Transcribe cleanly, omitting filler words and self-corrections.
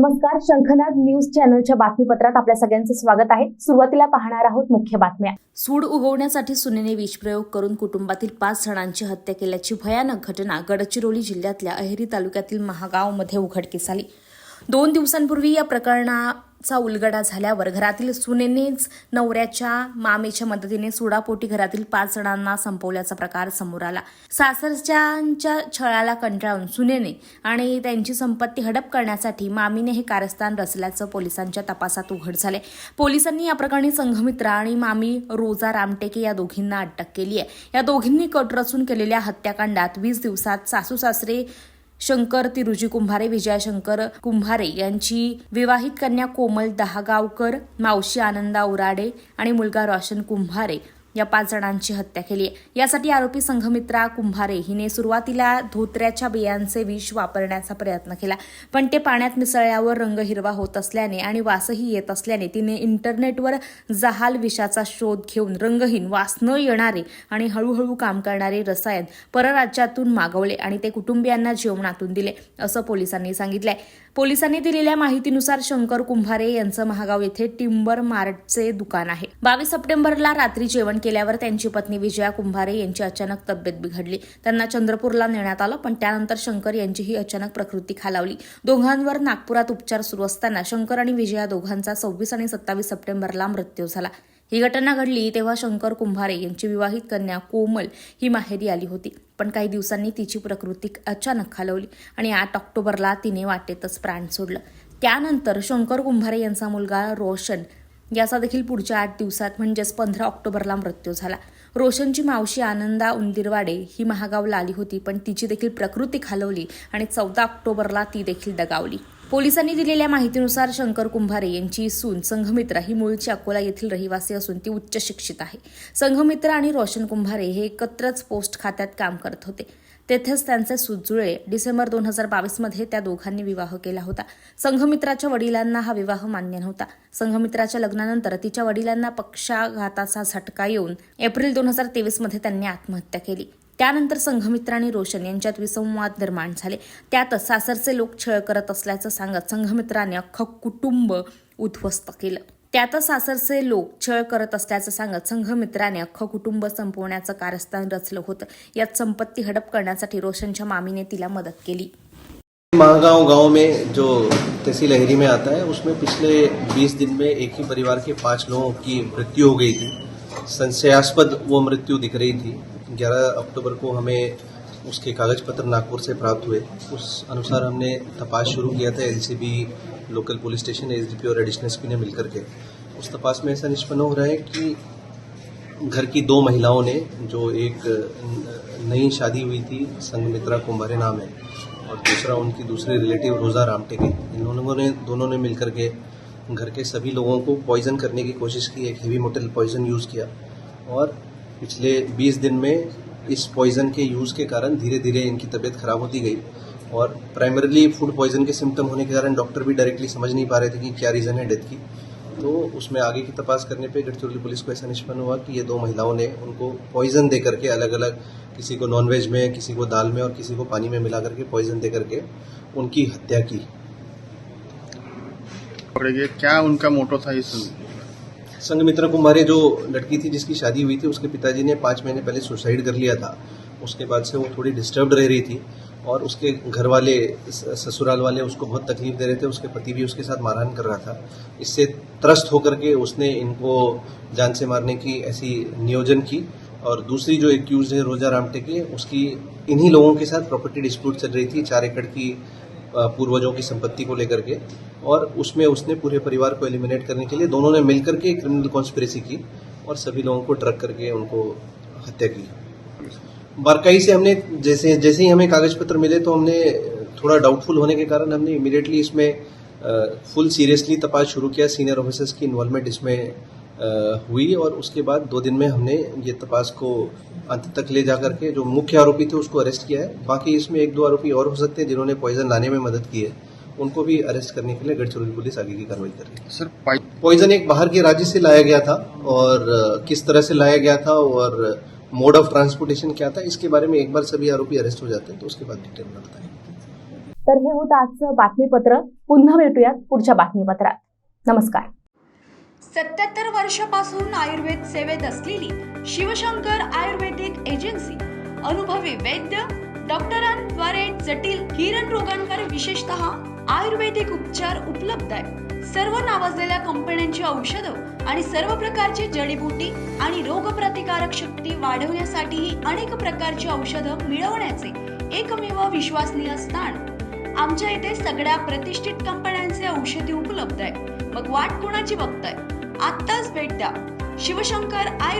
नमस्कार, शंखनाद न्यूज चॅनलच्या बातमीपत्रात आपल्या सगळ्यांचं स्वागत आहे। सुरुवातीला पाहणार आहोत मुख्य बातम्या। सूड उगवण्यासाठी सुनेने विषप्रयोग करून कुटुंबातील 5 जणांची हत्या केल्याची भयानक घटना गडचिरोली जिल्ह्यातल्या अहेरी तालुक्यातील महागावमध्ये उघडकीस आली। 2 दिवसांपूर्वी या प्रकरणाचा उलगडा झाल्यावर घरातील सुनेनेच नवऱ्याच्या मामेच्या मदतीने सुडापोटी घरातील 5 जणांना संपवल्याचा प्रकार समोर आला। सासरच्यांच्या छळाला कंटाळून सुनेने आणि त्यांची संपत्ती हडप करण्यासाठी मामीने हे कारस्थान रचल्याचं पोलिसांच्या तपासात उघड झाले। पोलिसांनी या प्रकरणी संघमित्रा आणि मामी रोजा रामटेके या दोघींना अटक केली आहे। या दोघींनी कट रचून केलेल्या हत्याकांडात 20 दिवसात सासू सासरे शंकर तिरुजी कुंभारे, विजया शंकर कुंभारे यांची विवाहित कन्या कोमल दहागावकर, मावशी आनंदा उराडे आणि मुलगा रोशन कुंभारे या 5 जणांची हत्या केली आहे। यासाठी आरोपी संघमित्रा कुंभारे हिने सुरुवातीला धोत्र्याच्या बियांचे विष वापरण्याचा प्रयत्न केला, पण ते पाण्यात मिसळल्यावर रंग हिरवा होत असल्याने आणि वासही येत असल्याने तिने इंटरनेटवर जहाल विषाचा शोध घेऊन रंगहीन, वास न येणारे आणि हळूहळू काम करणारे रसायन परराज्यातून मागवले आणि ते कुटुंबियांना जेवणातून दिले, असं पोलिसांनी सांगितलंय। पोलिसांनी दिलेल्या माहितीनुसार शंकर कुंभारे यांचं महागाव येथे टिंबर मार्टचे दुकान आहे। 22 सप्टेंबरला रात्री जेवण केल्यावर त्यांची पत्नी विजया कुंभारे यांची अचानक तब्येत बिघडली। त्यांना चंद्रपूरला नेण्यात आलं, पण त्यानंतर शंकर यांचीही अचानक प्रकृती खालावली। दोघांवर नागपुरात उपचार सुरू असताना शंकर आणि विजया दोघांचा 26 आणि 27 सप्टेंबरला मृत्यू झाला। ही घटना घडली तेव्हा शंकर कुंभारे यांची विवाहित कन्या कोमल ही माहेरी आली होती, पण काही दिवसांनी तिची प्रकृती अचानक खालावली आणि 8 ऑक्टोबरला तिने वाटेतच प्राण सोडलं। त्यानंतर शंकर कुंभारे यांचा मुलगा रोशन याचा देखील पुढच्या 8 दिवसात म्हणजेच 15 ऑक्टोबरला मृत्यू झाला। रोशनची मावशी आनंदा उंदिरवाडे ही महागावला आली होती, पण तिची देखील प्रकृती खालावली आणि 14 ऑक्टोबरला ती देखील दगावली। पोलिसांनी दिलेल्या माहितीनुसार शंकर कुंभारे यांची सून संघमित्रा ही मूळची अकोला येथील रहिवासी असून ती उच्च शिक्षित आहे। संघमित्र आणि रोशन कुंभारे हे एकत्रच पोस्ट खात्यात काम करत होते। तेथेच त्यांचे सूत जुळले। डिसेंबर 2022 मध्ये त्या दोघांनी विवाह केला होता। संघमित्राच्या वडिलांना हा विवाह मान्य नव्हता। संघमित्राच्या लग्नानंतर तिच्या वडिलांना पक्षाघाताचा झटका येऊन एप्रिल 2023 मध्ये त्यांनी आत्महत्या केली। त्यानंतर संघमित्र आणि रोशन यांच्यात विसंवाद निर्माण झाले। त्यातच सासरचे लोक छळ करत असल्याचं सांगत संघमित्राने अख्खं कुटुंब उद्ध्वस्त केलं। त्यातच सासरचे लोक छळ करत असल्याचं सांगत संघमित्राने अख्खं कुटुंब संपवण्याचं कारस्थान रचलं होतं। यात संपत्ती हडप करण्यासाठी रोशनच्या मामीने तिला मदत केली। महागांव गांव में जो तहसील अहेरी में आता है, उसमें पिछले 20 दिन में एक ही परिवार के 5 लोगों की मृत्यु हो गई थी। संशयास्पद वो मृत्यु दिख रही थी। 11 अक्टूबर को हमें उसके कागज पत्र नागपुर से प्राप्त हुए। उस अनुसार हमने तपास शुरू किया था। LCB, local police station, SDP और एडिशनल एसपी ने मिलकर के उस तपास में ऐसा निष्पन्न हो रहा है कि घर की 2 महिलाओं ने, जो एक नई शादी हुई थी संघमित्रा कुंभारे नाम है और दूसरा उनकी दूसरे रिलेटिव रोजा रामटेके, इन दोनों ने मिलकर के घर के सभी लोगों को पॉइजन करने की कोशिश की। एक हेवी मेटल पॉइजन यूज़ किया और पिछले 20 दिन में इस पॉइजन के यूज़ के कारण धीरे धीरे इनकी तबीयत खराब होती गई और प्राइमरीली फूड पॉइजन के सिम्टम होने के कारण डॉक्टर भी डायरेक्टली समझ नहीं पा रहे थे कि क्या रीज़न है डेथ की। तो उसमें आगे की तपास करने पे गढ़चिरौली पुलिस को ऐसा निष्पन्न हुआ कि ये 2 महिलाओं ने उनको पॉइजन दे करके अलग अलग, किसी को नॉनवेज में, किसी को दाल में और किसी को पानी में मिला करके पॉइजन दे करके उनकी हत्या की। क्या उनका मोटो था इस? संघमित्रा कुंभारे जो लड़की थी जिसकी शादी हुई थी, उसके पिताजी ने 5 महीने पहले सुसाइड कर लिया था। उसके बाद से वो थोड़ी डिस्टर्ब्ड रह रही थी और उसके घर वाले, ससुराल वाले उसको बहुत तकलीफ दे रहे थे। उसके पति भी उसके साथ मारहान कर रहा था। इससे त्रस्त होकर के उसने इनको जान से मारने की ऐसी नियोजन की। और दूसरी जो एक्यूज है रोजा रामटेके, उसकी इन्हीं लोगों के साथ प्रॉपर्टी डिस्प्यूट चल रही थी 4 एकड़ की पूर्वजों की संपत्ति को लेकर के, और उसमें उसने पूरे परिवार को एलिमिनेट करने के लिए दोनों ने मिलकर के क्रिमिनल कॉन्स्पिरेसी की और सभी लोगों को ड्रग करके उनको हत्या की। बारकाई से हमने जैसे ही हमें कागज पत्र मिले तो हमने थोड़ा डाउटफुल होने के कारण हमने इमीडिएटली इसमें फुल सीरियसली तपास शुरू किया। सीनियर ऑफिसर्स की इन्वॉल्वमेंट इसमें हुई और उसके बाद 2 दिन में हमने ये तपास को अंत तक ले जाकर के जो मुख्य आरोपी थे उसको अरेस्ट किया है। बाकी इसमें 1-2 आरोपी और हो सकते हैं जिन्होंने पॉइजन लाने में मदद की है, उनको भी अरेस्ट करने के लिए गढ़चिरौली पुलिस आगे की कार्रवाई कर रही है। सर, पॉइजन एक बाहर के राज्य से लाया गया था और किस तरह से लाया गया था और मोड ऑफ ट्रांसपोर्टेशन क्या था, इसके बारे में एक बार सभी आरोपी अरेस्ट हो जाते हैं तो उसके बाद डिटेल में बताएंगे। तर हे होतं आजचं बातमीपत्र। पुन्हा भेटूयात पुढच्या बातमीपत्रात. नमस्कार. 77 वर्षापासून आयुर्वेद सेवेत असलेली शिवशंकर आयुर्वेदिक एजन्सी अनुभवी वैद्य डॉक्टरांद्वारे जटिल किरण रोगांवर विशेषतः आयुर्वेदिक उपचार उपलब्ध आहे. सर्व नावाजलेल्या कंपन्यांची औषधं आणि सर्व प्रकारची जडीबुटी आणि रोगप्रतिकारक शक्ती वाढवण्यासाठीही अनेक प्रकारची औषधं मिळवण्याचे एकमेव विश्वसनीय स्थान. आमच्या इथे सगळ्या प्रतिष्ठित कंपन्यांचे औषधी उपलब्ध आहे. मग वाट कोणाची बघताय? आत्ताच भेट द्या. शिवशंकर